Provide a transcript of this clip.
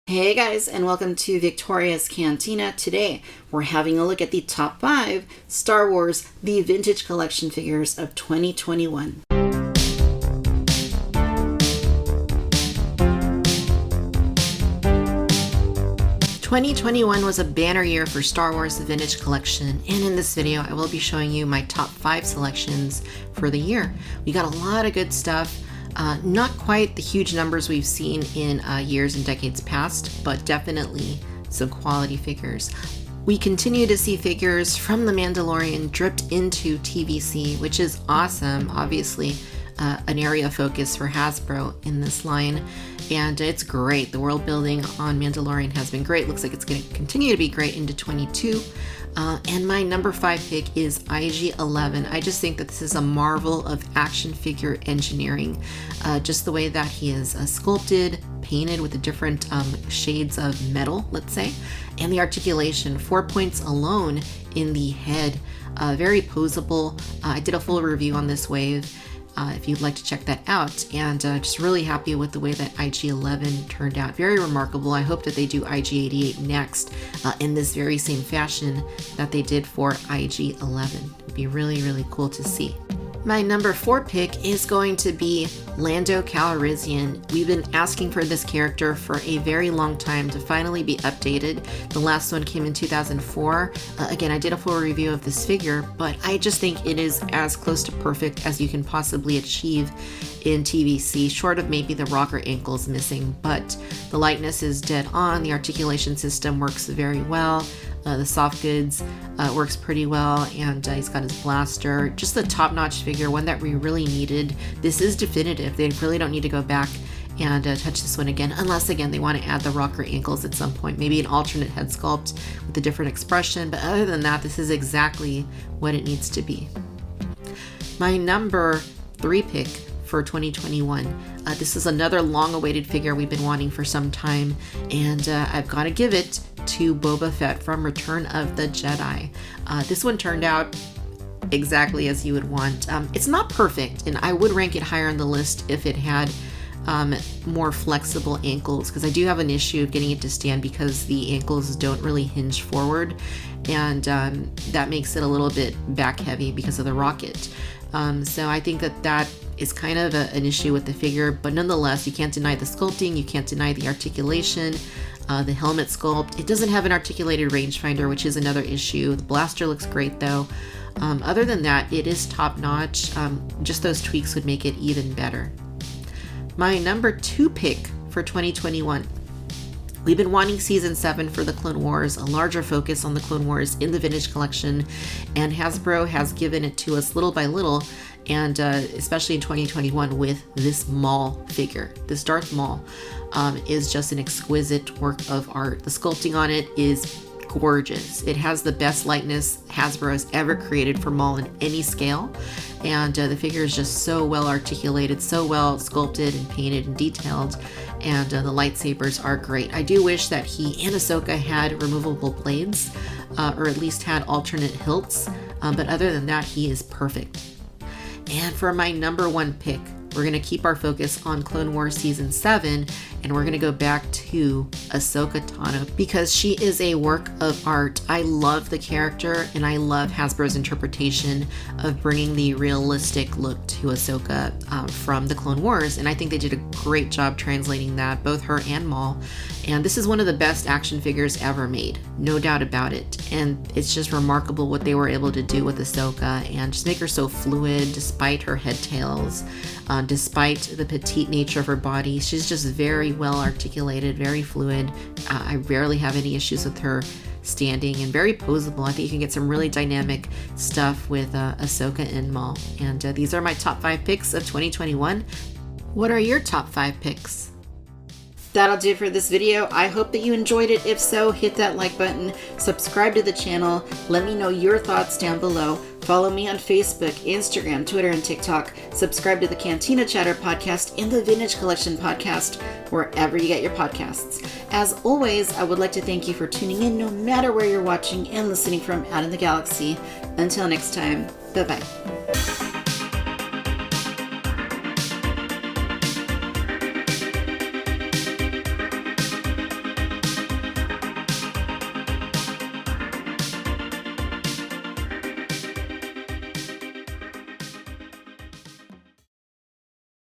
Hey guys, and welcome to Victoria's Cantina. Today, we're having a look at the top 5 Star Wars The Vintage Collection figures of 2021. 2021 was a banner year for Star Wars The Vintage Collection, and in this video, I will be showing you my top 5 selections for the year. We got a lot of good stuff. Not quite the huge numbers we've seen in years and decades past, but definitely some quality figures. We continue to see figures from The Mandalorian dripped into TVC, which is awesome. Obviously, an area of focus for Hasbro in this line, and it's great. The world building on Mandalorian has been great. Looks like it's going to continue to be great into 22. And my number 5 pick is IG-11. I just think that this is a marvel of action figure engineering. Just the way that he is sculpted, painted with the different shades of metal, let's say, and the articulation, 4 points alone in the head. Very posable. I did a full review on this wave. If you'd like to check that out, and just really happy with the way that IG-11 turned out. Very remarkable. I hope that they do IG-88 next in this very same fashion that they did for IG-11. It'd be really, really cool to see. My number 4 pick is going to be Lando Calrissian. We've been asking for this character for a very long time to finally be updated. The last one came in 2004. Again, I did a full review of this figure, but I just think it is as close to perfect as you can possibly achieve in TVC, short of maybe the rocker ankles missing, but the lightness is dead on. The articulation system works very well. The soft goods works pretty well, and he's got his blaster. Just a top-notch figure, one that we really needed. This is definitive. They really don't need to go back and touch this one again, unless, again, they want to add the rocker ankles at some point. Maybe an alternate head sculpt with a different expression, but other than that, this is exactly what it needs to be. My number 3 pick for 2021. This is another long-awaited figure we've been wanting for some time, and I've got to give it to Boba Fett from Return of the Jedi. This one turned out exactly as you would want. It's not perfect, and I would rank it higher on the list if it had more flexible ankles, because I do have an issue of getting it to stand because the ankles don't really hinge forward, and that makes it a little bit back heavy because of the rocket. So I think that is kind of an issue with the figure, but nonetheless, you can't deny the sculpting, you can't deny the articulation, the helmet sculpt. It doesn't have an articulated rangefinder, which is another issue. The blaster looks great though. Other than that, it is top notch. Just those tweaks would make it even better. My number 2 pick for 2021. We've been wanting Season 7 for the Clone Wars, a larger focus on the Clone Wars in the Vintage Collection, and Hasbro has given it to us little by little, and especially in 2021 with this Maul figure. This Darth Maul is just an exquisite work of art. The sculpting on it is gorgeous. It has the best likeness Hasbro has ever created for Maul in any scale, and the figure is just so well articulated, so well sculpted and painted and detailed, and the lightsabers are great. I do wish that he and Ahsoka had removable blades, or at least had alternate hilts, but other than that, he is perfect. And for my number 1 pick, we're going to keep our focus on Clone Wars Season 7, and we're going to go back to Ahsoka Tano because she is a work of art. I love the character, and I love Hasbro's interpretation of bringing the realistic look to Ahsoka from the Clone Wars, and I think they did a great job translating that, both her and Maul. And this is one of the best action figures ever made, no doubt about it. And it's just remarkable what they were able to do with Ahsoka and just make her so fluid despite her head tails, despite the petite nature of her body. She's just very well articulated, very fluid. I rarely have any issues with her standing, and very posable. I think you can get some really dynamic stuff with Ahsoka and Maul. And these are my top 5 picks of 2021. What are your top 5 picks? That'll do it for this video. I hope that you enjoyed it. If so, hit that like button, subscribe to the channel, let me know your thoughts down below. Follow me on Facebook, Instagram, Twitter, and TikTok. Subscribe to the Cantina Chatter podcast and the Vintage Collection podcast, wherever you get your podcasts. As always, I would like to thank you for tuning in no matter where you're watching and listening from out in the galaxy. Until next time, bye-bye.